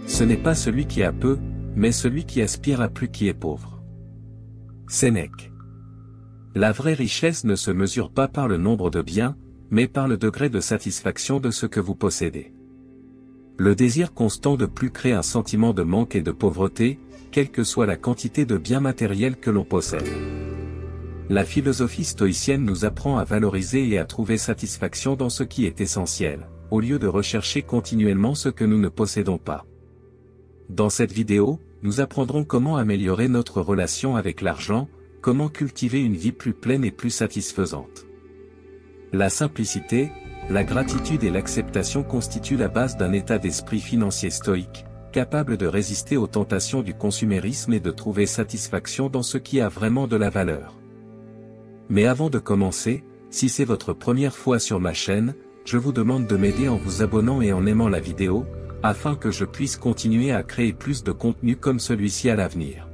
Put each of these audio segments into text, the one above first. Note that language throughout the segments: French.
Ce n'est pas celui qui a peu, mais celui qui aspire à plus qui est pauvre. Sénèque. La vraie richesse ne se mesure pas par le nombre de biens, mais par le degré de satisfaction de ce que vous possédez. Le désir constant de plus crée un sentiment de manque et de pauvreté, quelle que soit la quantité de biens matériels que l'on possède. La philosophie stoïcienne nous apprend à valoriser et à trouver satisfaction dans ce qui est essentiel, au lieu de rechercher continuellement ce que nous ne possédons pas. Dans cette vidéo, nous apprendrons comment améliorer notre relation avec l'argent, comment cultiver une vie plus pleine et plus satisfaisante. La simplicité, la gratitude et l'acceptation constituent la base d'un état d'esprit financier stoïque, capable de résister aux tentations du consumérisme et de trouver satisfaction dans ce qui a vraiment de la valeur. Mais avant de commencer, si c'est votre première fois sur ma chaîne, je vous demande de m'aider en vous abonnant et en aimant la vidéo, afin que je puisse continuer à créer plus de contenu comme celui-ci à l'avenir.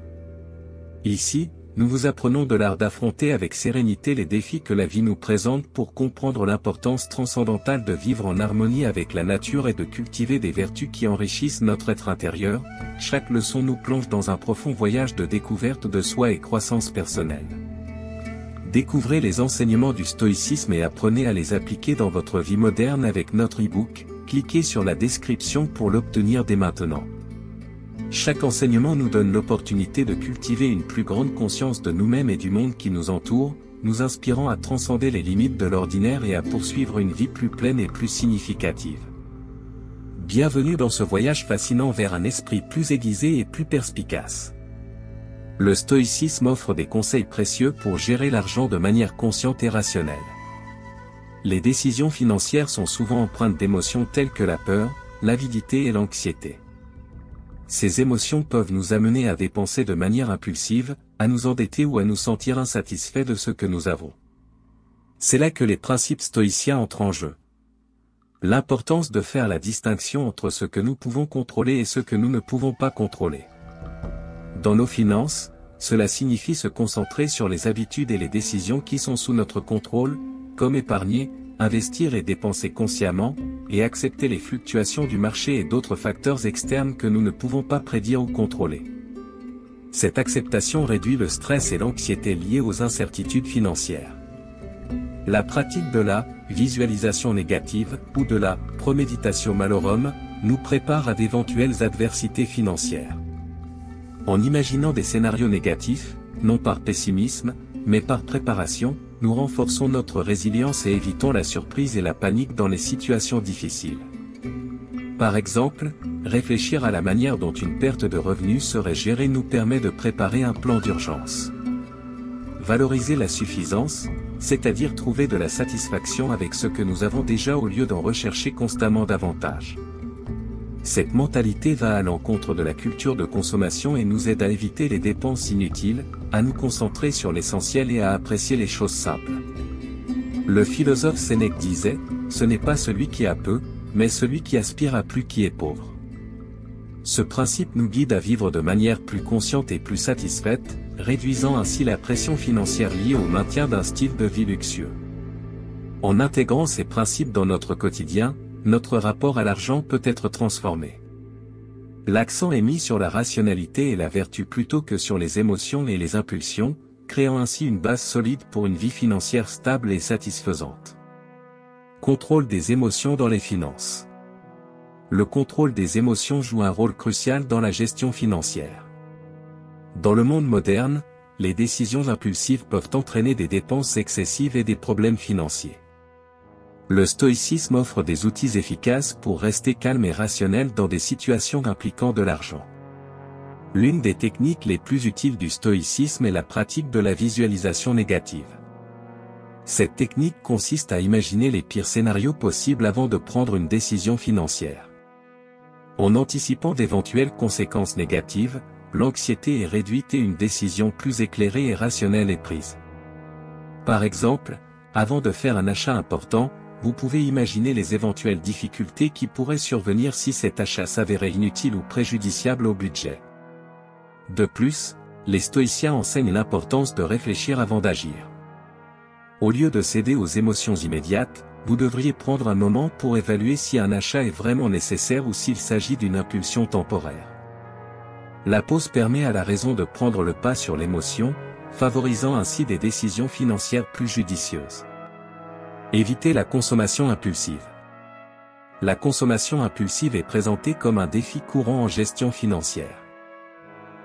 Ici, nous vous apprenons de l'art d'affronter avec sérénité les défis que la vie nous présente pour comprendre l'importance transcendantale de vivre en harmonie avec la nature et de cultiver des vertus qui enrichissent notre être intérieur. Chaque leçon nous plonge dans un profond voyage de découverte de soi et croissance personnelle. Découvrez les enseignements du stoïcisme et apprenez à les appliquer dans votre vie moderne avec notre e-book. Cliquez sur la description pour l'obtenir dès maintenant. Chaque enseignement nous donne l'opportunité de cultiver une plus grande conscience de nous-mêmes et du monde qui nous entoure, nous inspirant à transcender les limites de l'ordinaire et à poursuivre une vie plus pleine et plus significative. Bienvenue dans ce voyage fascinant vers un esprit plus aiguisé et plus perspicace. Le stoïcisme offre des conseils précieux pour gérer l'argent de manière consciente et rationnelle. Les décisions financières sont souvent empreintes d'émotions telles que la peur, l'avidité et l'anxiété. Ces émotions peuvent nous amener à dépenser de manière impulsive, à nous endetter ou à nous sentir insatisfaits de ce que nous avons. C'est là que les principes stoïciens entrent en jeu. L'importance de faire la distinction entre ce que nous pouvons contrôler et ce que nous ne pouvons pas contrôler. Dans nos finances, cela signifie se concentrer sur les habitudes et les décisions qui sont sous notre contrôle, comme épargner, investir et dépenser consciemment, et accepter les fluctuations du marché et d'autres facteurs externes que nous ne pouvons pas prédire ou contrôler. Cette acceptation réduit le stress et l'anxiété liés aux incertitudes financières. La pratique de la visualisation négative, ou de la premeditatio malorum, nous prépare à d'éventuelles adversités financières. En imaginant des scénarios négatifs, non par pessimisme, mais par préparation, nous renforçons notre résilience et évitons la surprise et la panique dans les situations difficiles. Par exemple, réfléchir à la manière dont une perte de revenus serait gérée nous permet de préparer un plan d'urgence. Valoriser la suffisance, c'est-à-dire trouver de la satisfaction avec ce que nous avons déjà au lieu d'en rechercher constamment davantage. Cette mentalité va à l'encontre de la culture de consommation et nous aide à éviter les dépenses inutiles, à nous concentrer sur l'essentiel et à apprécier les choses simples. Le philosophe Sénèque disait, « Ce n'est pas celui qui a peu, mais celui qui aspire à plus qui est pauvre. » Ce principe nous guide à vivre de manière plus consciente et plus satisfaite, réduisant ainsi la pression financière liée au maintien d'un style de vie luxueux. En intégrant ces principes dans notre quotidien, notre rapport à l'argent peut être transformé. L'accent est mis sur la rationalité et la vertu plutôt que sur les émotions et les impulsions, créant ainsi une base solide pour une vie financière stable et satisfaisante. Contrôle des émotions dans les finances. Le contrôle des émotions joue un rôle crucial dans la gestion financière. Dans le monde moderne, les décisions impulsives peuvent entraîner des dépenses excessives et des problèmes financiers. Le stoïcisme offre des outils efficaces pour rester calme et rationnel dans des situations impliquant de l'argent. L'une des techniques les plus utiles du stoïcisme est la pratique de la visualisation négative. Cette technique consiste à imaginer les pires scénarios possibles avant de prendre une décision financière. En anticipant d'éventuelles conséquences négatives, l'anxiété est réduite et une décision plus éclairée et rationnelle est prise. Par exemple, avant de faire un achat important, vous pouvez imaginer les éventuelles difficultés qui pourraient survenir si cet achat s'avérait inutile ou préjudiciable au budget. De plus, les stoïciens enseignent l'importance de réfléchir avant d'agir. Au lieu de céder aux émotions immédiates, vous devriez prendre un moment pour évaluer si un achat est vraiment nécessaire ou s'il s'agit d'une impulsion temporaire. La pause permet à la raison de prendre le pas sur l'émotion, favorisant ainsi des décisions financières plus judicieuses. Évitez la consommation impulsive. La consommation impulsive est présentée comme un défi courant en gestion financière.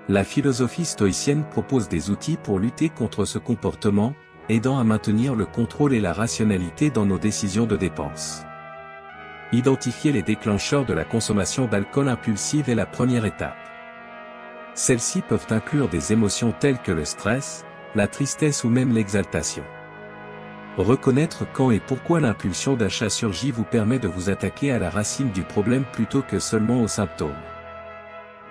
La philosophie stoïcienne propose des outils pour lutter contre ce comportement, aidant à maintenir le contrôle et la rationalité dans nos décisions de dépenses. Identifier les déclencheurs de la consommation d'alcool impulsive est la première étape. Celles-ci peuvent inclure des émotions telles que le stress, la tristesse ou même l'exaltation. Reconnaître quand et pourquoi l'impulsion d'achat surgit vous permet de vous attaquer à la racine du problème plutôt que seulement aux symptômes.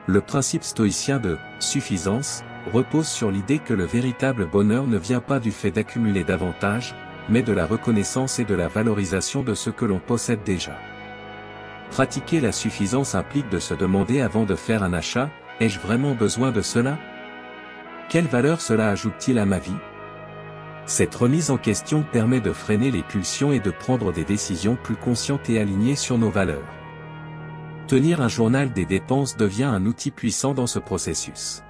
Le principe stoïcien de « suffisance » repose sur l'idée que le véritable bonheur ne vient pas du fait d'accumuler davantage, mais de la reconnaissance et de la valorisation de ce que l'on possède déjà. Pratiquer la suffisance implique de se demander avant de faire un achat, ai-je vraiment besoin de cela? Quelle valeur cela ajoute-t-il à ma vie? Cette remise en question permet de freiner les pulsions et de prendre des décisions plus conscientes et alignées sur nos valeurs. Tenir un journal des dépenses devient un outil puissant dans ce processus.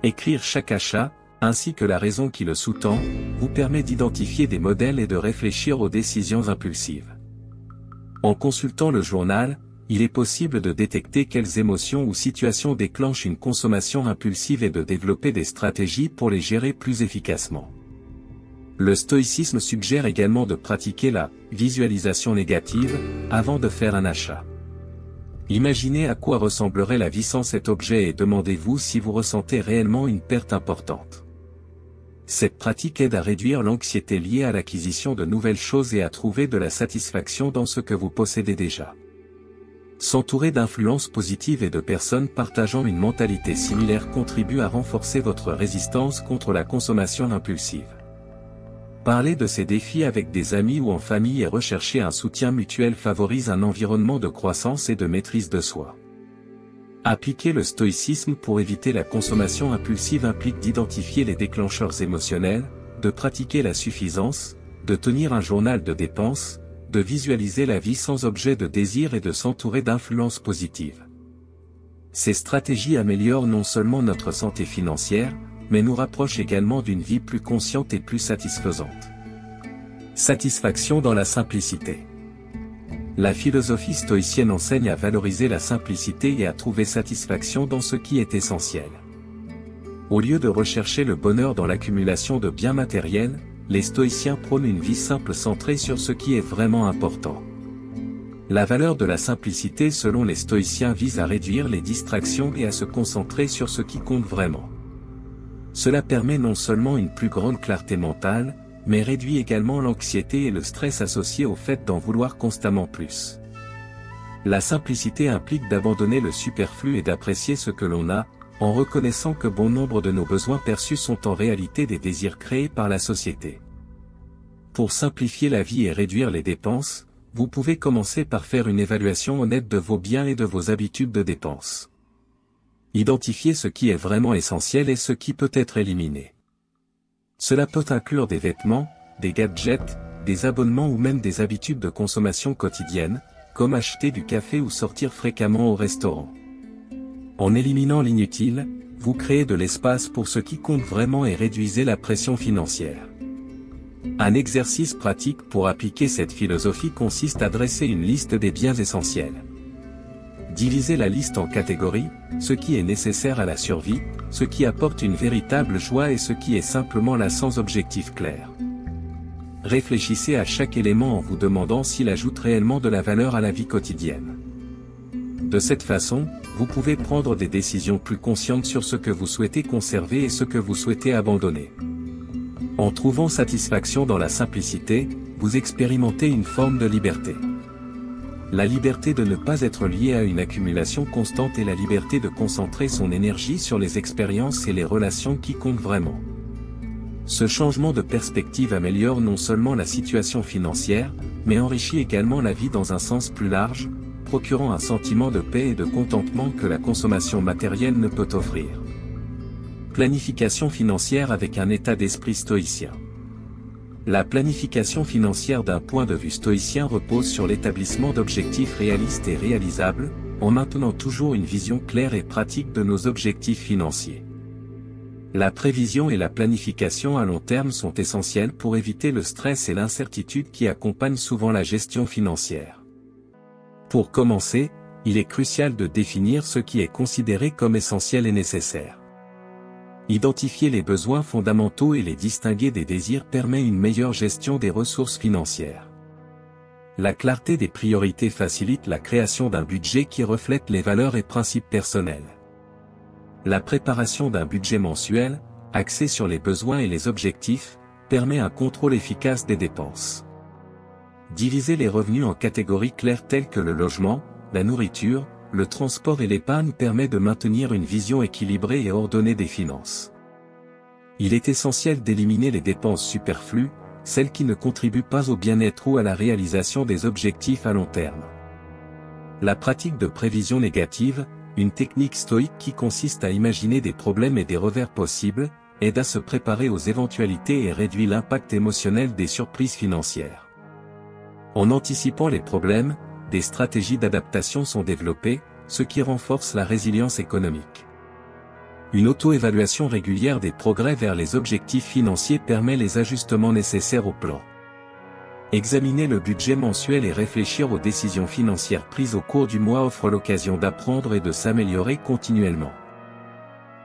Écrire chaque achat, ainsi que la raison qui le sous-tend, vous permet d'identifier des modèles et de réfléchir aux décisions impulsives. En consultant le journal, il est possible de détecter quelles émotions ou situations déclenchent une consommation impulsive et de développer des stratégies pour les gérer plus efficacement. Le stoïcisme suggère également de pratiquer la visualisation négative avant de faire un achat. Imaginez à quoi ressemblerait la vie sans cet objet et demandez-vous si vous ressentez réellement une perte importante. Cette pratique aide à réduire l'anxiété liée à l'acquisition de nouvelles choses et à trouver de la satisfaction dans ce que vous possédez déjà. S'entourer d'influences positives et de personnes partageant une mentalité similaire contribue à renforcer votre résistance contre la consommation impulsive. Parler de ces défis avec des amis ou en famille et rechercher un soutien mutuel favorise un environnement de croissance et de maîtrise de soi. Appliquer le stoïcisme pour éviter la consommation impulsive implique d'identifier les déclencheurs émotionnels, de pratiquer la suffisance, de tenir un journal de dépenses, de visualiser la vie sans objet de désir et de s'entourer d'influences positives. Ces stratégies améliorent non seulement notre santé financière, mais nous rapprochent également d'une vie plus consciente et plus satisfaisante. Satisfaction dans la simplicité. La philosophie stoïcienne enseigne à valoriser la simplicité et à trouver satisfaction dans ce qui est essentiel. Au lieu de rechercher le bonheur dans l'accumulation de biens matériels, les stoïciens prônent une vie simple centrée sur ce qui est vraiment important. La valeur de la simplicité selon les stoïciens vise à réduire les distractions et à se concentrer sur ce qui compte vraiment. Cela permet non seulement une plus grande clarté mentale, mais réduit également l'anxiété et le stress associés au fait d'en vouloir constamment plus. La simplicité implique d'abandonner le superflu et d'apprécier ce que l'on a, en reconnaissant que bon nombre de nos besoins perçus sont en réalité des désirs créés par la société. Pour simplifier la vie et réduire les dépenses, vous pouvez commencer par faire une évaluation honnête de vos biens et de vos habitudes de dépenses. Identifiez ce qui est vraiment essentiel et ce qui peut être éliminé. Cela peut inclure des vêtements, des gadgets, des abonnements ou même des habitudes de consommation quotidienne, comme acheter du café ou sortir fréquemment au restaurant. En éliminant l'inutile, vous créez de l'espace pour ce qui compte vraiment et réduisez la pression financière. Un exercice pratique pour appliquer cette philosophie consiste à dresser une liste des biens essentiels. Divisez la liste en catégories, ce qui est nécessaire à la survie, ce qui apporte une véritable joie et ce qui est simplement là sans objectif clair. Réfléchissez à chaque élément en vous demandant s'il ajoute réellement de la valeur à la vie quotidienne. De cette façon, vous pouvez prendre des décisions plus conscientes sur ce que vous souhaitez conserver et ce que vous souhaitez abandonner. En trouvant satisfaction dans la simplicité, vous expérimentez une forme de liberté. La liberté de ne pas être lié à une accumulation constante et la liberté de concentrer son énergie sur les expériences et les relations qui comptent vraiment. Ce changement de perspective améliore non seulement la situation financière, mais enrichit également la vie dans un sens plus large, procurant un sentiment de paix et de contentement que la consommation matérielle ne peut offrir. Planification financière avec un état d'esprit stoïcien. La planification financière d'un point de vue stoïcien repose sur l'établissement d'objectifs réalistes et réalisables, en maintenant toujours une vision claire et pratique de nos objectifs financiers. La prévision et la planification à long terme sont essentielles pour éviter le stress et l'incertitude qui accompagnent souvent la gestion financière. Pour commencer, il est crucial de définir ce qui est considéré comme essentiel et nécessaire. Identifier les besoins fondamentaux et les distinguer des désirs permet une meilleure gestion des ressources financières. La clarté des priorités facilite la création d'un budget qui reflète les valeurs et principes personnels. La préparation d'un budget mensuel, axé sur les besoins et les objectifs, permet un contrôle efficace des dépenses. Diviser les revenus en catégories claires telles que le logement, la nourriture, le transport et l'épargne permet de maintenir une vision équilibrée et ordonnée des finances. Il est essentiel d'éliminer les dépenses superflues, celles qui ne contribuent pas au bien-être ou à la réalisation des objectifs à long terme. La pratique de prévision négative, une technique stoïque qui consiste à imaginer des problèmes et des revers possibles, aide à se préparer aux éventualités et réduit l'impact émotionnel des surprises financières. En anticipant les problèmes, des stratégies d'adaptation sont développées, ce qui renforce la résilience économique. Une auto-évaluation régulière des progrès vers les objectifs financiers permet les ajustements nécessaires au plan. Examiner le budget mensuel et réfléchir aux décisions financières prises au cours du mois offre l'occasion d'apprendre et de s'améliorer continuellement.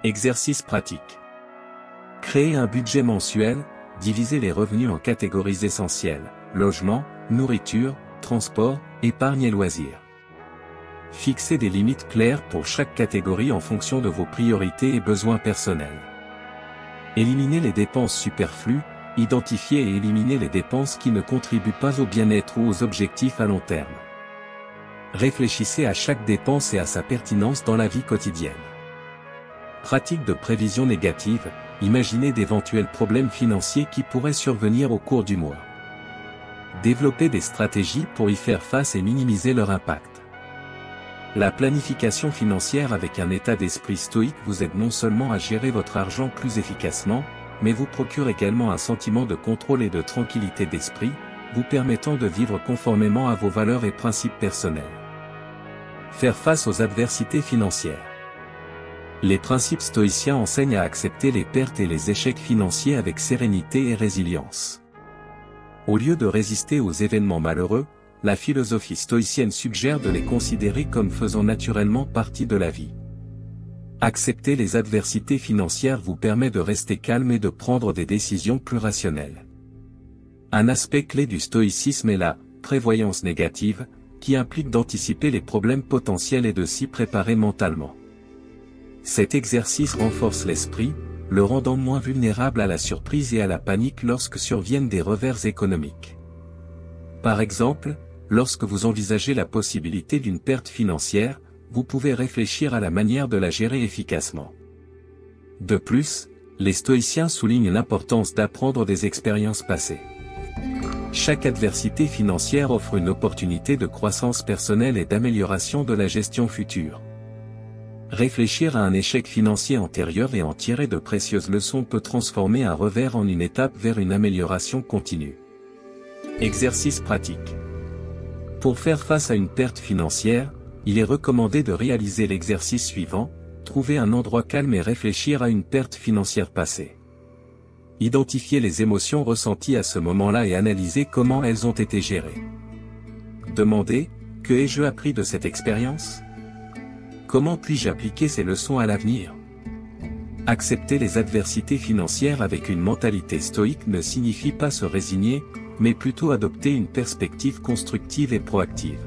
Exercice pratique. Créer un budget mensuel, diviser les revenus en catégories essentielles, logement, nourriture, transport, épargne et loisirs. Fixez des limites claires pour chaque catégorie en fonction de vos priorités et besoins personnels. Éliminez les dépenses superflues, identifiez et éliminez les dépenses qui ne contribuent pas au bien-être ou aux objectifs à long terme. Réfléchissez à chaque dépense et à sa pertinence dans la vie quotidienne. Pratique de prévision négative, imaginez d'éventuels problèmes financiers qui pourraient survenir au cours du mois. Développez des stratégies pour y faire face et minimiser leur impact. La planification financière avec un état d'esprit stoïque vous aide non seulement à gérer votre argent plus efficacement, mais vous procure également un sentiment de contrôle et de tranquillité d'esprit, vous permettant de vivre conformément à vos valeurs et principes personnels. Faire face aux adversités financières. Les principes stoïciens enseignent à accepter les pertes et les échecs financiers avec sérénité et résilience. Au lieu de résister aux événements malheureux, la philosophie stoïcienne suggère de les considérer comme faisant naturellement partie de la vie. Accepter les adversités financières vous permet de rester calme et de prendre des décisions plus rationnelles. Un aspect clé du stoïcisme est la prévoyance négative, qui implique d'anticiper les problèmes potentiels et de s'y préparer mentalement. Cet exercice renforce l'esprit, le rendant moins vulnérable à la surprise et à la panique lorsque surviennent des revers économiques. Par exemple, lorsque vous envisagez la possibilité d'une perte financière, vous pouvez réfléchir à la manière de la gérer efficacement. De plus, les stoïciens soulignent l'importance d'apprendre des expériences passées. Chaque adversité financière offre une opportunité de croissance personnelle et d'amélioration de la gestion future. Réfléchir à un échec financier antérieur et en tirer de précieuses leçons peut transformer un revers en une étape vers une amélioration continue. Exercice pratique. Pour faire face à une perte financière, il est recommandé de réaliser l'exercice suivant, trouver un endroit calme et réfléchir à une perte financière passée. Identifier les émotions ressenties à ce moment-là et analyser comment elles ont été gérées. Demandez, que ai-je appris de cette expérience ? Comment puis-je appliquer ces leçons à l'avenir ? Accepter les adversités financières avec une mentalité stoïque ne signifie pas se résigner, mais plutôt adopter une perspective constructive et proactive.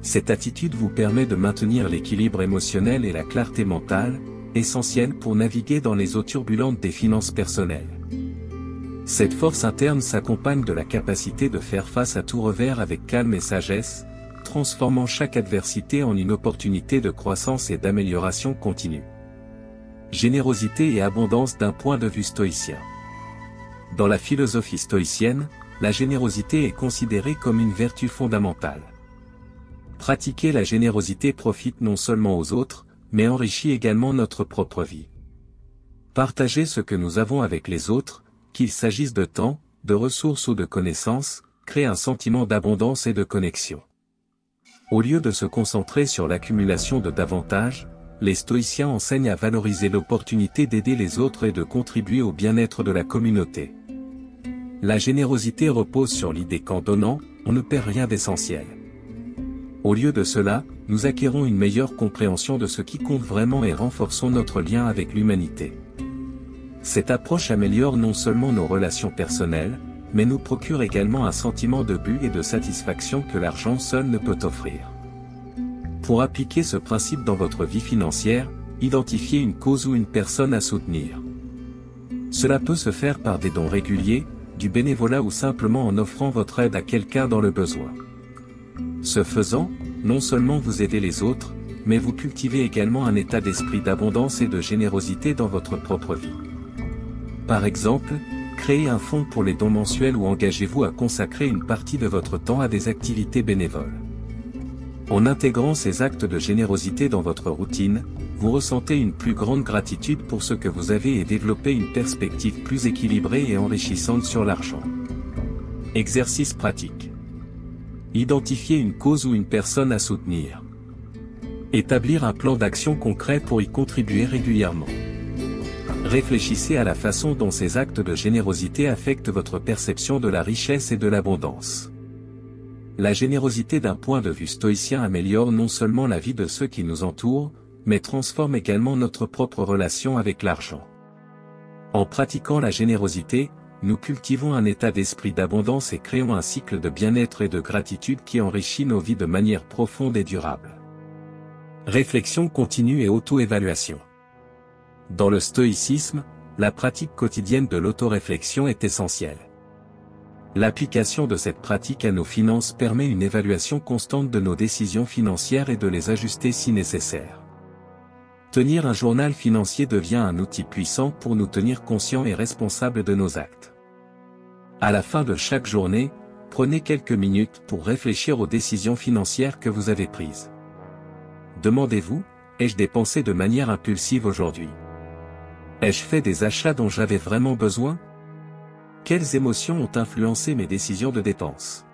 Cette attitude vous permet de maintenir l'équilibre émotionnel et la clarté mentale, essentielle pour naviguer dans les eaux turbulentes des finances personnelles. Cette force interne s'accompagne de la capacité de faire face à tout revers avec calme et sagesse, transformant chaque adversité en une opportunité de croissance et d'amélioration continue. Générosité et abondance d'un point de vue stoïcien. Dans la philosophie stoïcienne, la générosité est considérée comme une vertu fondamentale. Pratiquer la générosité profite non seulement aux autres, mais enrichit également notre propre vie. Partager ce que nous avons avec les autres, qu'il s'agisse de temps, de ressources ou de connaissances, crée un sentiment d'abondance et de connexion. Au lieu de se concentrer sur l'accumulation de davantage, les stoïciens enseignent à valoriser l'opportunité d'aider les autres et de contribuer au bien-être de la communauté. La générosité repose sur l'idée qu'en donnant, on ne perd rien d'essentiel. Au lieu de cela, nous acquérons une meilleure compréhension de ce qui compte vraiment et renforçons notre lien avec l'humanité. Cette approche améliore non seulement nos relations personnelles, mais nous procure également un sentiment de but et de satisfaction que l'argent seul ne peut offrir. Pour appliquer ce principe dans votre vie financière, identifiez une cause ou une personne à soutenir. Cela peut se faire par des dons réguliers, du bénévolat ou simplement en offrant votre aide à quelqu'un dans le besoin. Ce faisant, non seulement vous aidez les autres, mais vous cultivez également un état d'esprit d'abondance et de générosité dans votre propre vie. Par exemple, créez un fonds pour les dons mensuels ou engagez-vous à consacrer une partie de votre temps à des activités bénévoles. En intégrant ces actes de générosité dans votre routine, vous ressentez une plus grande gratitude pour ce que vous avez et développez une perspective plus équilibrée et enrichissante sur l'argent. Exercice pratique. Identifier une cause ou une personne à soutenir. Établir un plan d'action concret pour y contribuer régulièrement. Réfléchissez à la façon dont ces actes de générosité affectent votre perception de la richesse et de l'abondance. La générosité d'un point de vue stoïcien améliore non seulement la vie de ceux qui nous entourent, mais transforme également notre propre relation avec l'argent. En pratiquant la générosité, nous cultivons un état d'esprit d'abondance et créons un cycle de bien-être et de gratitude qui enrichit nos vies de manière profonde et durable. Réflexion continue et auto-évaluation. Dans le stoïcisme, la pratique quotidienne de l'autoréflexion est essentielle. L'application de cette pratique à nos finances permet une évaluation constante de nos décisions financières et de les ajuster si nécessaire. Tenir un journal financier devient un outil puissant pour nous tenir conscients et responsables de nos actes. À la fin de chaque journée, prenez quelques minutes pour réfléchir aux décisions financières que vous avez prises. Demandez-vous, ai-je dépensé de manière impulsive aujourd'hui? Ai-je fait des achats dont j'avais vraiment besoin? Quelles émotions ont influencé mes décisions de dépenses?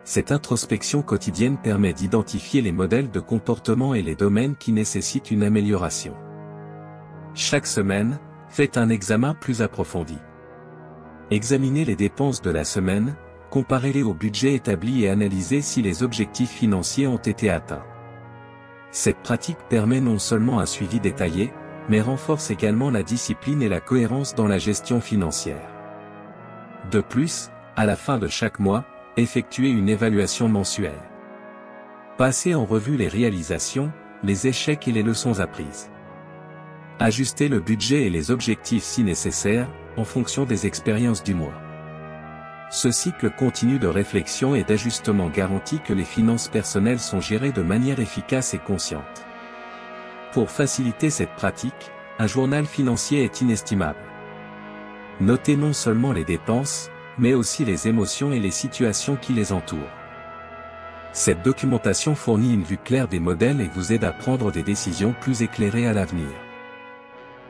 Cette introspection quotidienne permet d'identifier les modèles de comportement et les domaines qui nécessitent une amélioration. Chaque semaine, faites un examen plus approfondi. Examinez les dépenses de la semaine, comparez-les au budget établi et analysez si les objectifs financiers ont été atteints. Cette pratique permet non seulement un suivi détaillé, mais renforce également la discipline et la cohérence dans la gestion financière. De plus, à la fin de chaque mois, effectuez une évaluation mensuelle. Passez en revue les réalisations, les échecs et les leçons apprises. Ajustez le budget et les objectifs si nécessaire, en fonction des expériences du mois. Ce cycle continu de réflexion et d'ajustement garantit que les finances personnelles sont gérées de manière efficace et consciente. Pour faciliter cette pratique, un journal financier est inestimable. Notez non seulement les dépenses, mais aussi les émotions et les situations qui les entourent. Cette documentation fournit une vue claire des modèles et vous aide à prendre des décisions plus éclairées à l'avenir.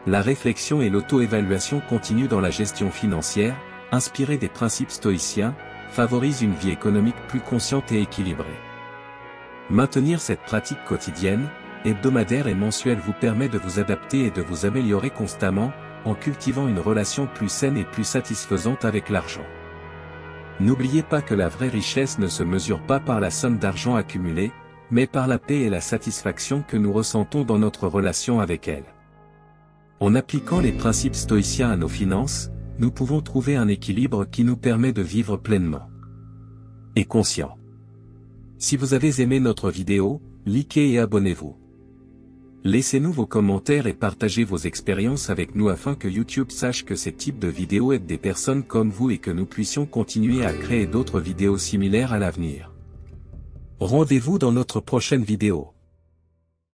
La réflexion et l'auto-évaluation continue dans la gestion financière, inspirée des principes stoïciens, favorisent une vie économique plus consciente et équilibrée. Maintenir cette pratique quotidienne, hebdomadaire et mensuelle vous permet de vous adapter et de vous améliorer constamment, en cultivant une relation plus saine et plus satisfaisante avec l'argent. N'oubliez pas que la vraie richesse ne se mesure pas par la somme d'argent accumulée, mais par la paix et la satisfaction que nous ressentons dans notre relation avec elle. En appliquant les principes stoïciens à nos finances, nous pouvons trouver un équilibre qui nous permet de vivre pleinement et conscient. Si vous avez aimé notre vidéo, likez et abonnez-vous. Laissez-nous vos commentaires et partagez vos expériences avec nous afin que YouTube sache que ces types de vidéos aident des personnes comme vous et que nous puissions continuer à créer d'autres vidéos similaires à l'avenir. Rendez-vous dans notre prochaine vidéo.